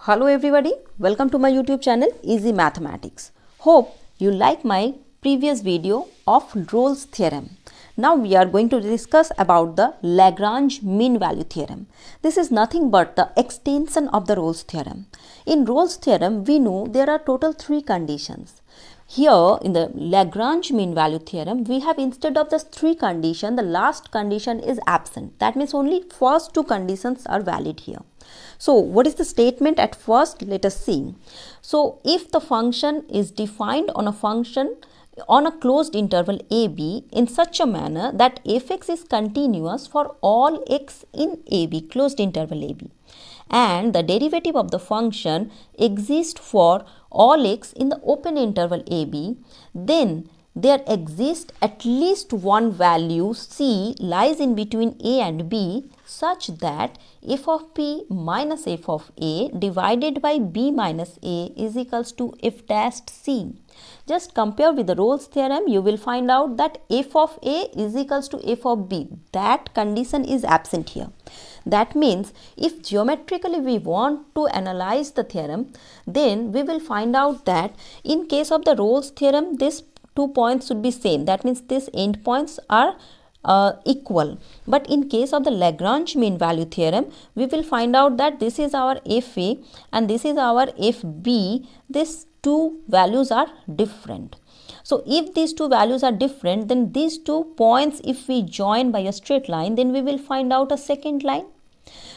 Hello everybody, welcome to my YouTube channel Easy Mathematics. Hope you like my previous video of Rolle's theorem. Now we are going to discuss about the Lagrange mean value theorem. This is nothing but the extension of the Rolle's theorem. In Rolle's theorem, we know there are total 3 conditions. Here in the Lagrange mean value theorem, we have instead of the 3 conditions, the last condition is absent. That means only first 2 conditions are valid here. So what is the statement at first? Let us see. So if the function is defined on a closed interval AB in such a manner that fx is continuous for all x in AB, closed interval AB, and the derivative of the function exists for all x in the open interval AB, then there exists at least one value C lies in between A and B such that f of p minus f of a divided by b minus a is equals to f dash c. Just compare with the Rolle's theorem, you will find out that f of a is equals to f of b. That condition is absent here. That means if geometrically we want to analyze the theorem, then we will find out that in case of the Rolle's theorem, this 2 points should be same. That means these endpoints are equal. But in case of the Lagrange mean value theorem, we will find out that this is our fa and this is our fb. These 2 values are different. So if these 2 values are different, then these 2 points, if we join by a straight line, then we will find out a second line.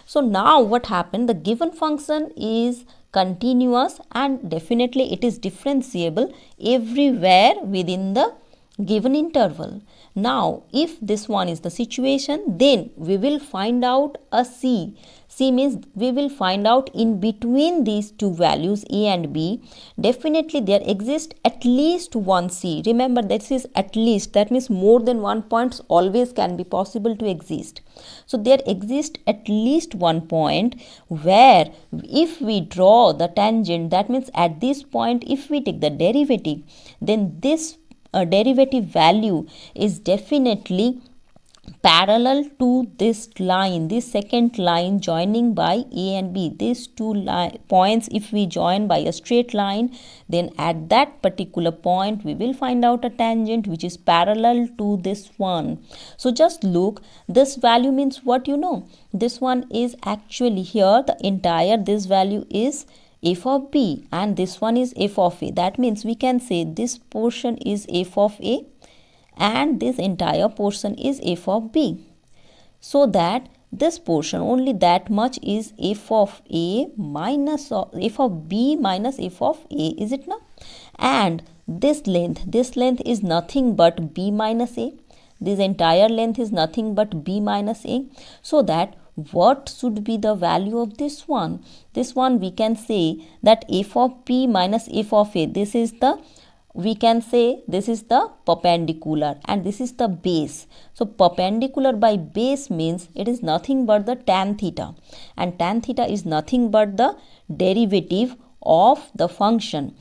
So now what happened? The given function is continuous and definitely it is differentiable everywhere within the given interval. Now if this one is the situation, then we will find out a C. C means we will find out in between these 2 values A and B. Definitely there exists at least one C. Remember, this is at least, that means more than 1 point always can be possible to exist. So there exists at least 1 point where if we draw the tangent, that means at this point if we take the derivative, then this derivative value is definitely parallel to this line, this second line joining by A and B. These 2 points if we join by a straight line, then at that particular point we will find out a tangent which is parallel to this one. So just look, this value means what you know. This one is actually here, the entire this value is f of b and this one is f of a. That means we can say this portion is f of a and this entire portion is f of b. So that this portion, only that much is f of a minus f of b minus f of a, is it not? And this length is nothing but b minus a. This entire length is nothing but b minus a. So that what should be the value of this one? This one we can say that f of p minus f of a, this is the, we can say this is the perpendicular and this is the base. So perpendicular by base means it is nothing but the tan theta, and tan theta is nothing but the derivative of the function.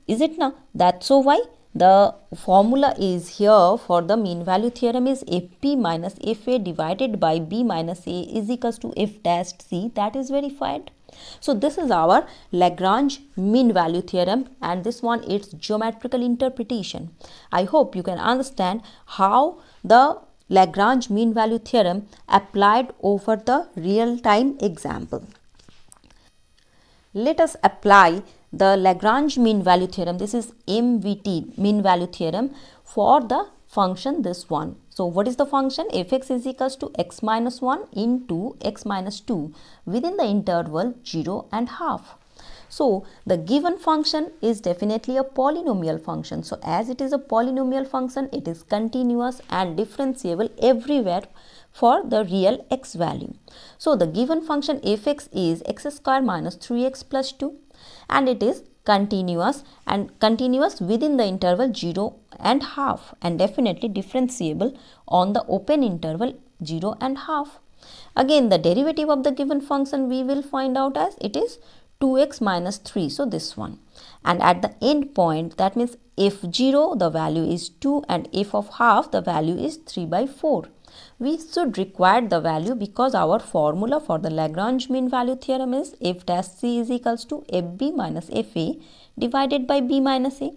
Is it now? That's so why the formula is here for the mean value theorem is fp minus fa divided by b minus a is equals to f dash c. That is verified. So this is our Lagrange mean value theorem and this one is geometrical interpretation. I hope you can understand how the Lagrange mean value theorem applied over the real time example. Let us apply the Lagrange mean value theorem. This is MVT, mean value theorem, for the function this one. So what is the function? Fx is equals to x minus 1 into x minus 2 within the interval 0 and half. So the given function is definitely a polynomial function. So as it is a polynomial function, it is continuous and differentiable everywhere for the real x value. So the given function fx is x square minus 3x plus 2 and it is continuous within the interval 0 and half and definitely differentiable on the open interval 0 and half. Again, the derivative of the given function we will find out as it is 2x minus 3. So this one, and at the end point, that means f0 the value is 2 and f of half the value is 3 by 4. We should require the value because our formula for the Lagrange mean value theorem is f dash c is equals to fb minus fa divided by b minus a.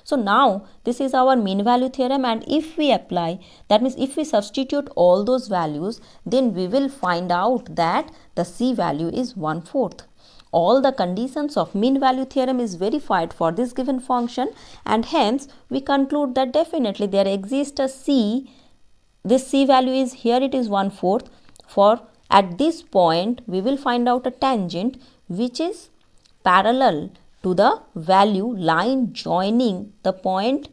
So now this is our mean value theorem, and if we apply, that means if we substitute all those values, then we will find out that the c value is 1/4. All the conditions of mean value theorem is verified for this given function, and hence we conclude that definitely there exists a c. This c value is here, it is 1/4. For at this point we will find out a tangent which is parallel to the value line joining the point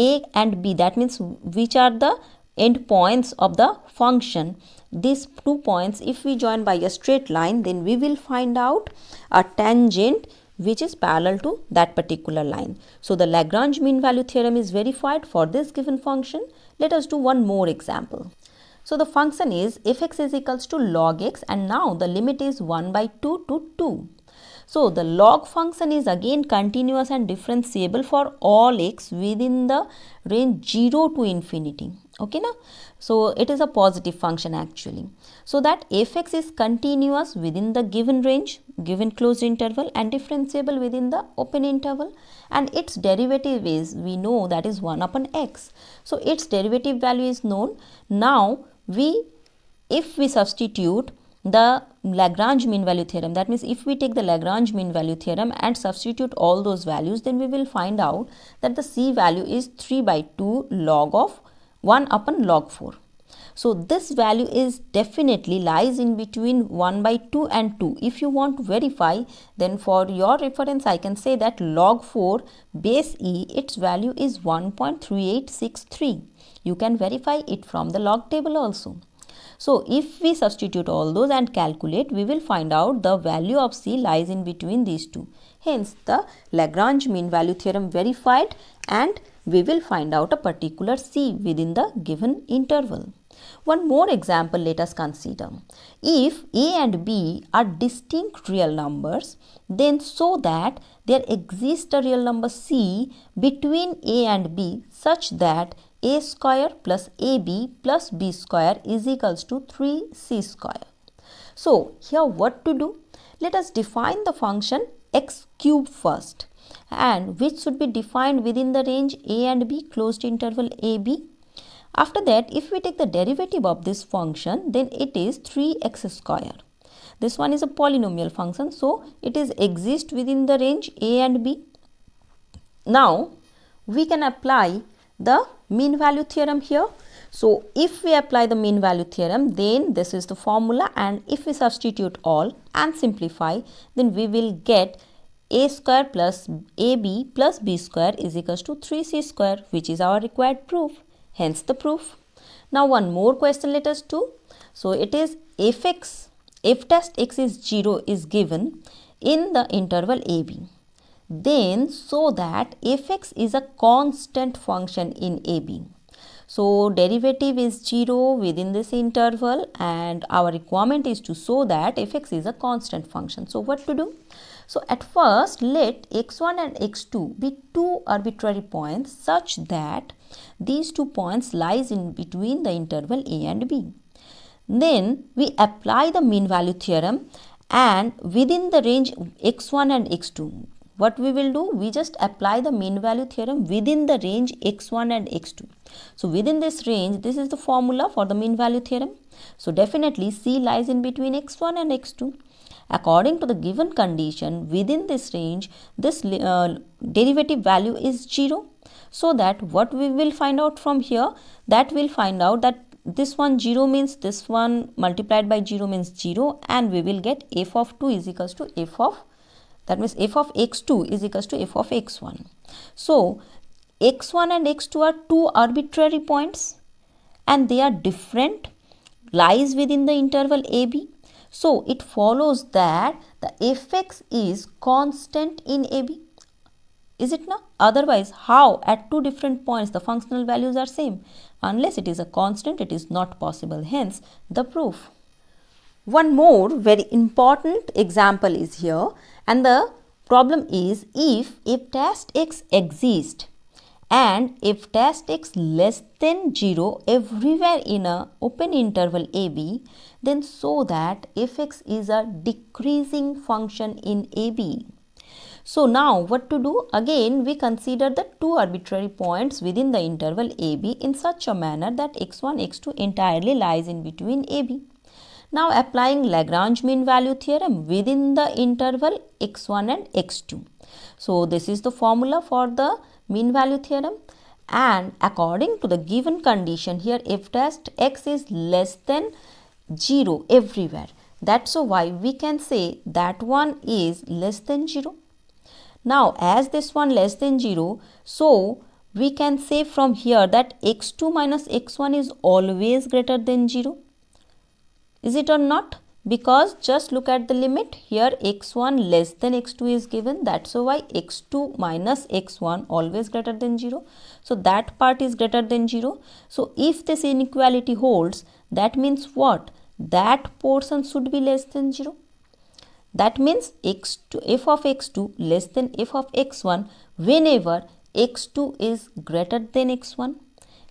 a and b, that means which are the end points of the function. These 2 points, if we join by a straight line, then we will find out a tangent which is parallel to that particular line. So the Lagrange mean value theorem is verified for this given function. Let us do one more example. So the function is fx is equals to log x, and now the limit is 1/2 to 2. So the log function is again continuous and differentiable for all x within the range 0 to infinity. Okay, now so it is a positive function actually. So that fx is continuous within the given range, given closed interval, and differentiable within the open interval, and its derivative is, we know, that is 1 upon x. So its derivative value is known. Now if we substitute the Lagrange mean value theorem, that means if we take the Lagrange mean value theorem and substitute all those values, then we will find out that the c value is 3/2 log of 1 upon log 4. So this value is definitely lies in between 1/2 and 2. If you want to verify, then for your reference I can say that log 4 base e, its value is 1.3863. You can verify it from the log table also. So if we substitute all those and calculate, we will find out the value of c lies in between these two. Hence the Lagrange mean value theorem verified, and we will find out a particular c within the given interval. One more example let us consider. If a and b are distinct real numbers, then so that there exists a real number c between a and b such that a square plus ab plus b square is equals to 3c square. So here what to do? Let us define the function x cube first, and which should be defined within the range a and b, closed interval ab. After that, if we take the derivative of this function, then it is 3x square. This one is a polynomial function, so it is exist within the range a and b. Now we can apply the mean value theorem here. So if we apply the mean value theorem, then this is the formula, and if we substitute all and simplify, then we will get a square plus ab plus b square is equals to 3c square, which is our required proof. Hence the proof. Now one more question let us do. So it is f dash x is 0 is given in the interval ab. Then so that fx is a constant function in ab. So derivative is 0 within this interval, and our requirement is to show that fx is a constant function. So what to do? So at first let x1 and x2 be two arbitrary points such that these 2 points lies in between the interval a and b. Then we apply the mean value theorem, and within the range x1 and x2, what we will do? We just apply the mean value theorem within the range x1 and x2. So within this range, this is the formula for the mean value theorem. So definitely c lies in between x1 and x2. According to the given condition, within this range, this derivative value is 0. So that what we will find out from here, that we'll find out that this one 0 means this one multiplied by 0 means 0, and we will get f of 2 is equals to f of, that means f of x2 is equals to f of x1. So x1 and x2 are two arbitrary points, and they are different, lies within the interval ab. So it follows that the fx is constant in ab. Is it not? Otherwise, how at two different points the functional values are same? Unless it is a constant, it is not possible. Hence, the proof. One more very important example is here, and the problem is if dash x exists and if dash x less than 0 everywhere in a open interval AB, then so that f(x) is a decreasing function in AB. So now what to do? Again we consider the two arbitrary points within the interval AB in such a manner that x1, x2 entirely lies in between AB. Now applying Lagrange mean value theorem within the interval x1 and x2. So this is the formula for the mean value theorem, and according to the given condition here f dash x is less than 0 everywhere. That's why we can say that one is less than 0. Now as this one less than 0, so we can say from here that x2 minus x1 is always greater than 0. Is it or not? Because just look at the limit here, x1 less than x2 is given. That's why x2 minus x1 always greater than 0. So that part is greater than 0. So if this inequality holds, that means what? That portion should be less than 0. That means x2, f of x2 less than f of x1 whenever x2 is greater than x1.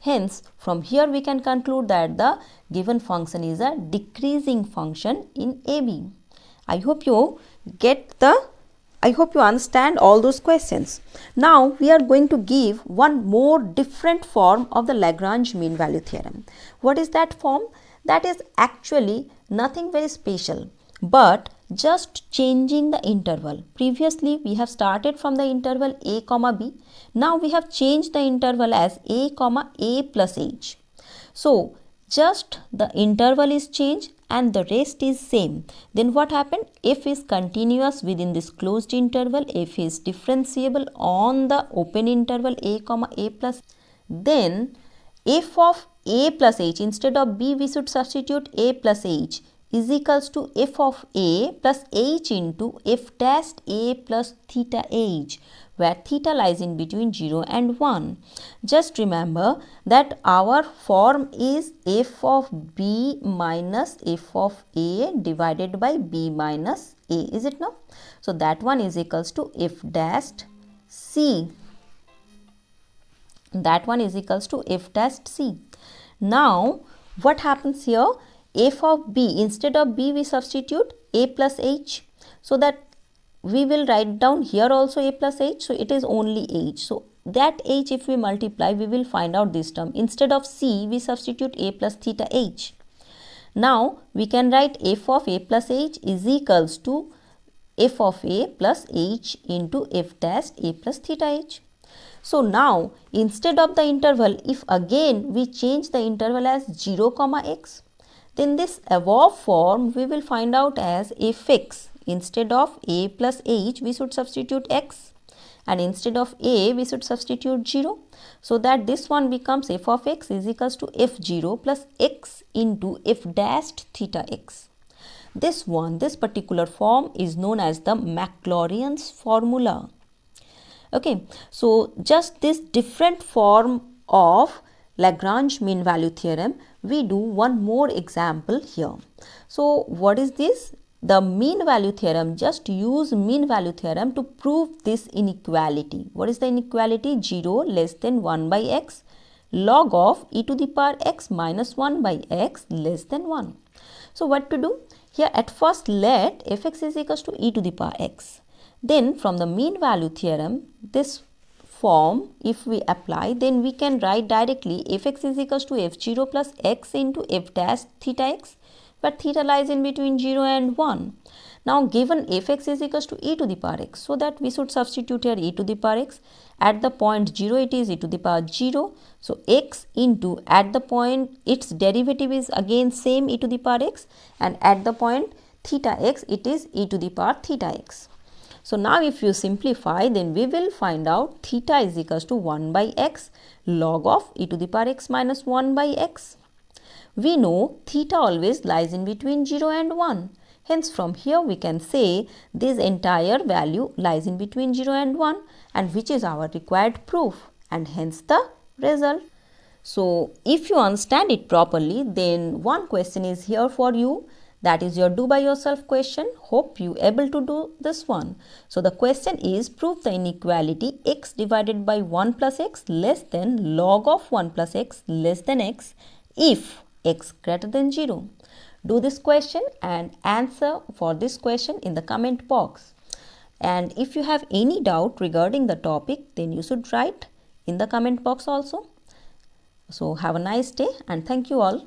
Hence, from here we can conclude that the given function is a decreasing function in AB. I hope you understand all those questions. Now we are going to give one more different form of the Lagrange mean value theorem. What is that form? That is actually nothing very special, but just changing the interval. Previously we have started from the interval a comma b. Now we have changed the interval as a comma a plus h. So just the interval is changed and the rest is same. Then what happened? F is continuous within this closed interval. F is differentiable on the open interval a comma a plus. Then f of a plus h, instead of b we should substitute a plus h, is equals to f of a plus h into f dash a plus theta h, where theta lies in between 0 and 1. Just remember that our form is f of b minus f of a divided by b minus a, is it not? So that one is equals to f dash c. That one is equals to f dash c. Now what happens here? F of b, instead of b we substitute a plus h, so that we will write down here also a plus h, so it is only h. So that h if we multiply we will find out this term. Instead of c we substitute a plus theta h. Now we can write f of a plus h is equals to f of a plus h into f dash a plus theta h. So now instead of the interval, if again we change the interval as 0 comma x, then this above form we will find out as fx. Instead of a plus h we should substitute x, and instead of a we should substitute 0, so that this one becomes f of x is equals to f0 plus x into f dashed theta x. This particular form is known as the Maclaurin's formula. Okay, so just this different form of Lagrange mean value theorem, we do one more example here. So what is this? The mean value theorem. Just use mean value theorem to prove this inequality. What is the inequality? 0 less than 1 by x log of e to the power x minus 1 by x less than 1. So what to do? Here at first let fx is equals to e to the power x. Then from the mean value theorem, this form if we apply, then we can write directly fx is equals to f0 plus x into f dash theta x, where theta lies in between 0 and 1. Now given fx is equals to e to the power x, so that we should substitute here e to the power x. At the point 0 it is e to the power 0. So x into, at the point its derivative is again same e to the power x, and at the point theta x it is e to the power theta x. So now if you simplify, then we will find out theta is equals to 1 by x log of e to the power x minus 1 by x. We know theta always lies in between 0 and 1. Hence from here we can say this entire value lies in between 0 and 1, and which is our required proof, and hence the result. So if you understand it properly, then one question is here for you, That is your do by yourself question. Hope you able to do this one. So the question is, prove the inequality x divided by 1 plus x less than log of 1 plus x less than x if x greater than 0. Do this question and answer for this question in the comment box. And if you have any doubt regarding the topic, then you should write in the comment box also. So have a nice day and thank you all.